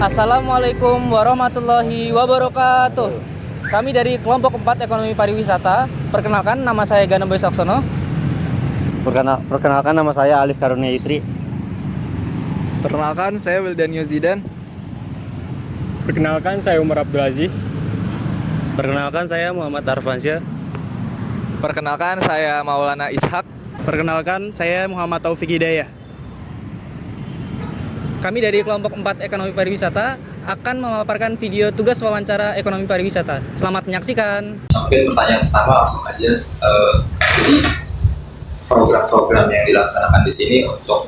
Assalamualaikum warahmatullahi wabarakatuh. Kami dari kelompok 4 ekonomi pariwisata. Perkenalkan, nama saya Ganem Boy Saksono. Perkenalkan, nama saya Alif Karunia Yusri. Perkenalkan, saya Wildanio Zidan. Perkenalkan, saya Umar Abdul Aziz. Perkenalkan, saya Muhammad Arfansyah. Perkenalkan, saya Maulana Ishak. Perkenalkan, saya Muhammad Taufik Hidayah. Kami dari kelompok 4 ekonomi pariwisata akan memaparkan video tugas wawancara ekonomi pariwisata. Selamat menyaksikan. Mungkin pertanyaan pertama langsung aja. Jadi program-program yang dilaksanakan di sini untuk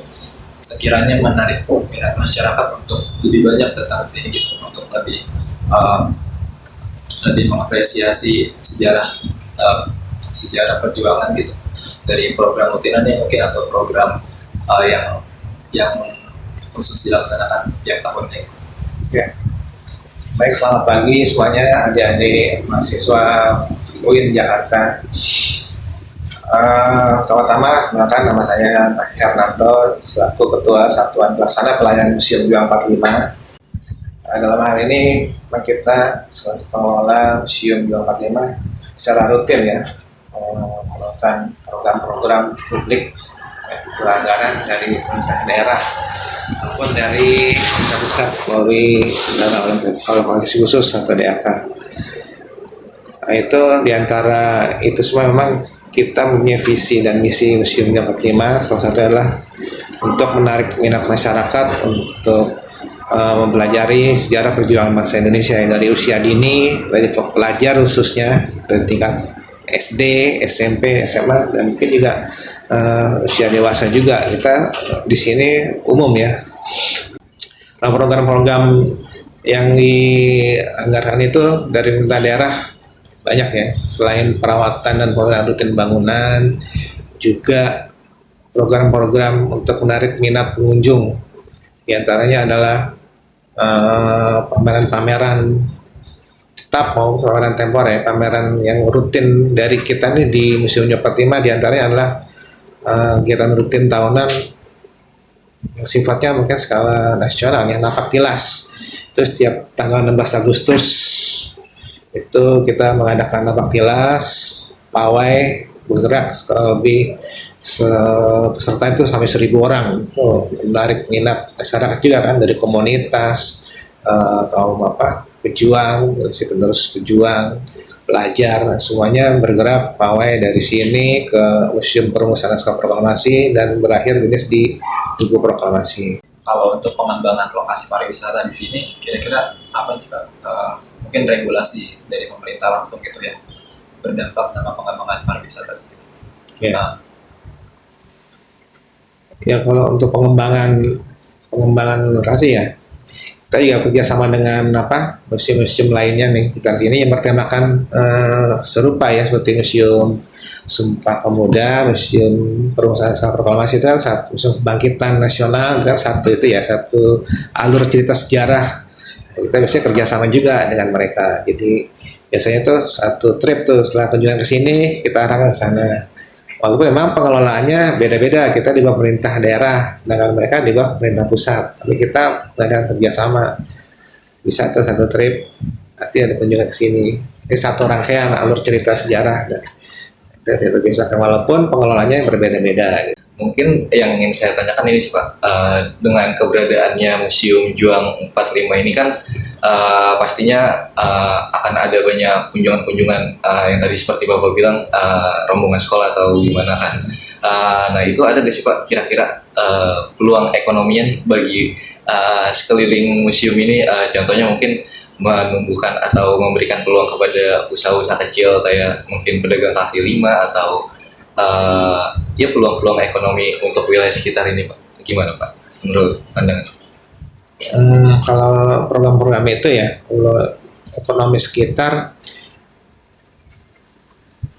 sekiranya menarik minat masyarakat untuk lebih banyak datang ke sini gitu, untuk lebih mengapresiasi sejarah perjuangan gitu dari program rutinannya mungkin atau program yang khusus dilaksanakan setiap tahunnya. Ya. Baik, selamat pagi semuanya adik-adik mahasiswa UIN Jakarta. Pertama-tama, nama saya Pak Hernanto selaku Ketua Satuan Pelaksana Pelayanan Museum Juang 45. Dalam hal ini kita selaku pengelola Museum Juang 45 secara rutin ya melakukan program-program publik pelanggaran dari pemerintah daerah maupun dari pusat Polri dan alokasi khusus atau DAK. Nah, itu diantara itu semua memang kita punya visi dan misi Museum Juang 45. Salah satu adalah untuk menarik minat masyarakat untuk mempelajari sejarah perjuangan bangsa Indonesia dari usia dini, dari pelajar khususnya dari tingkat SD, SMP, SMA, dan mungkin juga usia dewasa juga. Kita di sini umum ya. Nah, program-program yang dianggarkan itu dari pemerintah daerah banyak ya. Selain perawatan dan pemenuhan rutin bangunan, juga program-program untuk menarik minat pengunjung. Di antaranya adalah pameran-pameran tetap maupun pameran temporer, pameran yang rutin dari kita nih di Museum Juang 45. Di antaranya adalah kegiatan rutin tahunan yang sifatnya mungkin skala nasional yang napak tilas. Terus setiap tanggal 16 Agustus itu kita mengadakan napak tilas, pawai bergerak kurang lebih peserta itu sampai 1.000 orang. Menarik minat masyarakat juga kan, dari komunitas, kaum pejuang, penerus pejuang, pelajar, semuanya bergerak pawai dari sini ke Museum Perumusan Naskah Proklamasi dan berakhir finish di Tugu Proklamasi. Kalau untuk pengembangan lokasi pariwisata di sini, kira-kira apa sih Pak? Mungkin regulasi dari pemerintah langsung gitu ya, berdampak sama pengembangan pariwisata di sini. Ya, kalau untuk pengembangan lokasi ya, kita juga kerjasama dengan museum-museum lainnya nih kita sini yang bertemakan serupa ya, seperti Museum Sumpah Pemuda, Museum Perumusan Naskah Proklamasi itu kan satu Museum Kebangkitan Nasional, kan satu alur cerita sejarah. Kita biasanya kerjasama juga dengan mereka. Jadi biasanya tuh satu trip tuh setelah kunjungan ke sini kita arahkan ke sana. Walaupun memang pengelolaannya beda-beda, kita di bawah pemerintah daerah, sedangkan mereka di bawah pemerintah pusat. Tapi kita mengadakan kerjasama. Bisa tuh satu trip, nanti ada kunjungan ke sini. Ini satu rangkaian alur cerita sejarah. Itu bisa, walaupun pengelolaannya berbeda-beda. Mungkin yang ingin saya tanyakan ini sih Pak, dengan keberadaannya Museum Juang 45 ini kan pastinya akan ada banyak kunjungan-kunjungan yang tadi seperti Bapak bilang rombongan sekolah atau gimana kan. Nah, itu ada nggak sih Pak kira-kira peluang ekonomian bagi sekeliling museum ini, contohnya mungkin menumbuhkan atau memberikan peluang kepada usaha-usaha kecil kayak mungkin pedagang kaki lima atau ya peluang-peluang ekonomi untuk wilayah sekitar ini Pak, gimana Pak menurut pandangan? Kalau program-program itu ya, kalau ekonomi sekitar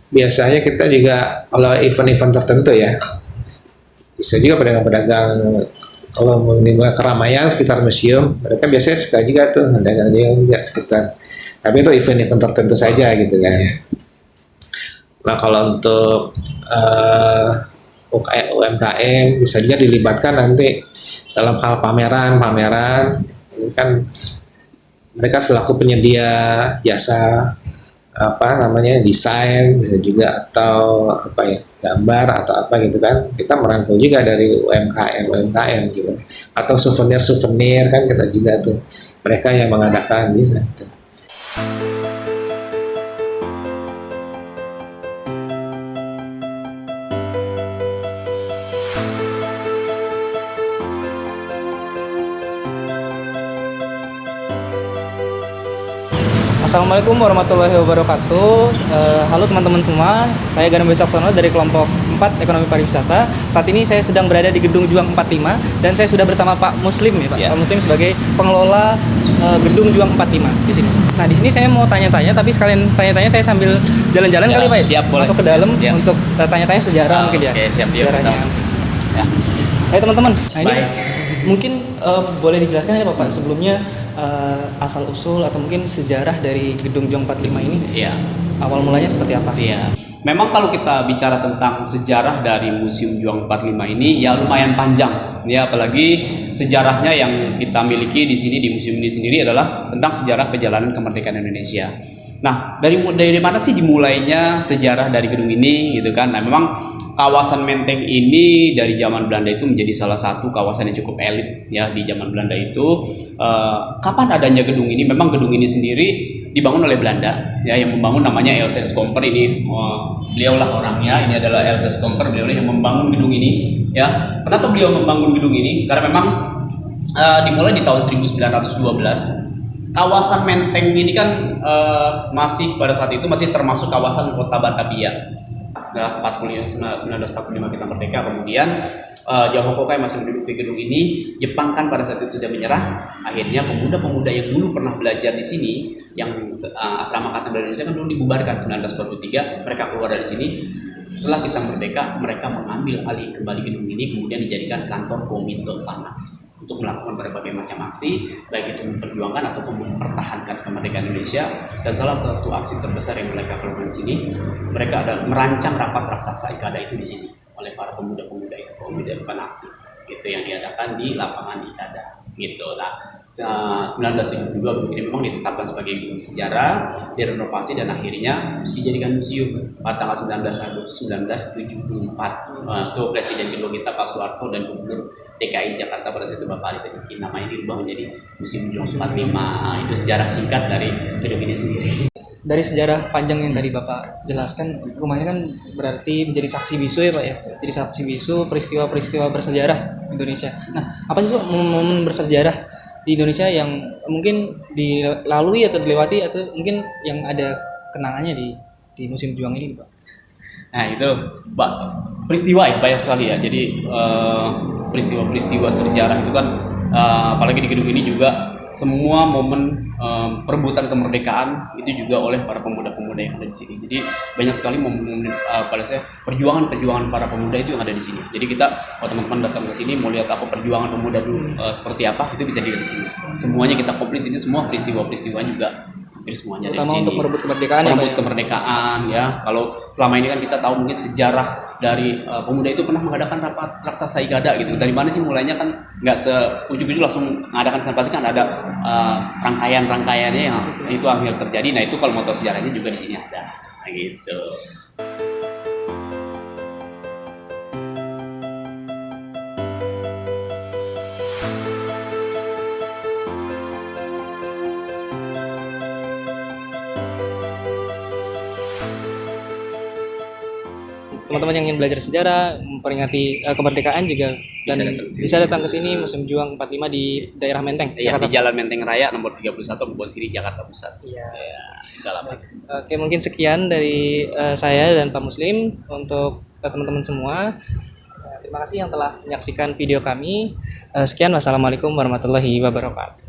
biasanya kita juga kalau event-event tertentu ya, bisa juga pedagang-pedagang kalau menimbulkan keramaian sekitar museum, mereka biasanya suka juga tuh dagang juga sekitar. Tapi itu event-event tertentu saja gitu kan. Nah, kalau untuk UMKM bisa juga dilibatkan nanti dalam hal pameran kan mereka selaku penyedia jasa desain bisa juga, atau gambar atau apa gitu kan, kita merangkul juga dari UMKM gitu, atau souvenir kan kita juga tuh, mereka yang mengadakan bisa gitu. Assalamualaikum warahmatullahi wabarakatuh. Halo teman-teman semua, saya Ganem Besaksono dari kelompok 4 Ekonomi Pariwisata. Saat ini saya sedang berada di Gedung Juang 45 dan saya sudah bersama Pak Muslim ya Pak. Pak Muslim sebagai pengelola Gedung Juang 45 di sini. Nah, di sini saya mau tanya-tanya, tapi sekalian tanya-tanya saya sambil jalan-jalan kali Pak ya. Siap, boleh. Masuk ke dalam untuk tanya-tanya sejarah mungkin ya. Oke, siap, yuk, Sejarahnya. ya. Hai teman-teman. Nah, ini Baik. mungkin boleh dijelaskan ya Pak sebelumnya asal usul atau mungkin sejarah dari Gedung Juang 45 ini. Iya. Awal mulanya seperti apa? Iya. Memang kalau kita bicara tentang sejarah dari Museum Juang 45 ini ya lumayan panjang. Ya, apalagi sejarahnya yang kita miliki di sini di museum ini sendiri adalah tentang sejarah perjalanan kemerdekaan Indonesia. Nah, dari mana sih dimulainya sejarah dari gedung ini gitu kan? Nah, memang kawasan Menteng ini dari zaman Belanda itu menjadi salah satu kawasan yang cukup elit ya di zaman Belanda itu. Kapan adanya gedung ini? Memang gedung ini sendiri dibangun oleh Belanda ya, yang membangun namanya L.S. Komper ini. Beliaulah orangnya, ini adalah L.S. Komper, beliau yang membangun gedung ini ya. Kenapa beliau membangun gedung ini? Karena memang dimulai di tahun 1912. Kawasan Menteng ini kan masih pada saat itu masih termasuk kawasan Kota Batavia. 1945 kita merdeka, kemudian Jawa Hokokai masih menduduki gedung ini. Jepang kan pada saat itu sudah menyerah. Akhirnya pemuda-pemuda yang dulu pernah belajar di sini, yang asrama angkatan Bela Indonesia kan dulu dibubarkan 1943, mereka keluar dari sini. Setelah kita merdeka, mereka mengambil alih kembali gedung ini, kemudian dijadikan kantor Komite Panas untuk melakukan berbagai macam aksi, baik itu memperjuangkan ataupun mempertahankan kemerdekaan Indonesia. Dan salah satu aksi terbesar yang mereka lakukan di sini, mereka adalah merancang rapat raksasa IKADA itu di sini oleh para pemuda-pemuda itu, pemuda aksi gitu yang diadakan di lapangan IKADA gitu. Nah, 1972 gedung ini memang ditetapkan sebagai gedung sejarah, direnovasi dan akhirnya dijadikan museum pada tanggal 19 Agustus 1974. Tuh Presiden kedua kita Pak Soeharto dan Gubernur DKI Jakarta pada saat itu Bapak Ali Sadikin, namanya dirubah menjadi Museum Juang 45. Itu sejarah singkat dari gedung ini sendiri. Dari sejarah panjang yang tadi Bapak jelaskan, rumahnya kan berarti menjadi saksi bisu ya Pak ya. Jadi saksi bisu peristiwa-peristiwa bersejarah Indonesia. Nah, apa sih Pak momen bersejarah di Indonesia yang mungkin dilalui atau dilewati atau mungkin yang ada kenangannya di Museum Juang ini Pak? Nah itu Pak, peristiwa ya banyak sekali ya. Jadi peristiwa-peristiwa sejarah itu kan apalagi di gedung ini juga semua momen perebutan kemerdekaan itu juga oleh para pemuda-pemuda yang ada di sini. Jadi banyak sekali momen pada saya perjuangan para pemuda itu yang ada di sini. Jadi kita kalau teman-teman datang ke sini mau lihat apa perjuangan pemuda dulu seperti apa, itu bisa dilihat di sini. Semuanya kita komplit, ini semua peristiwa-peristiwa juga hampir semuanya ada di sini. Untuk merebut kemerdekaan merebut kemerdekaan ya. Kalau selama ini kan kita tahu mungkin sejarah dari pemuda itu pernah mengadakan rapat raksasa IKADA gitu. Dari mana sih mulainya kan nggak ujuk-ujuk langsung mengadakan, pasti kan ada rangkaian-rangkaiannya yang itu akhir terjadi. Nah itu kalau mau tahu sejarahnya juga di sini ada. Nah, gitu. Teman-teman yang ingin belajar sejarah, memperingati kemerdekaan juga dan bisa datang ke sini Museum Juang 45 di daerah Menteng. Iya, di Jalan Menteng Raya nomor 31 Kebon Siri Jakarta Pusat. Iya. Ya, Oke, mungkin sekian dari saya dan Pak Muslim untuk teman-teman semua. Terima kasih yang telah menyaksikan video kami. Sekian, wassalamualaikum warahmatullahi wabarakatuh.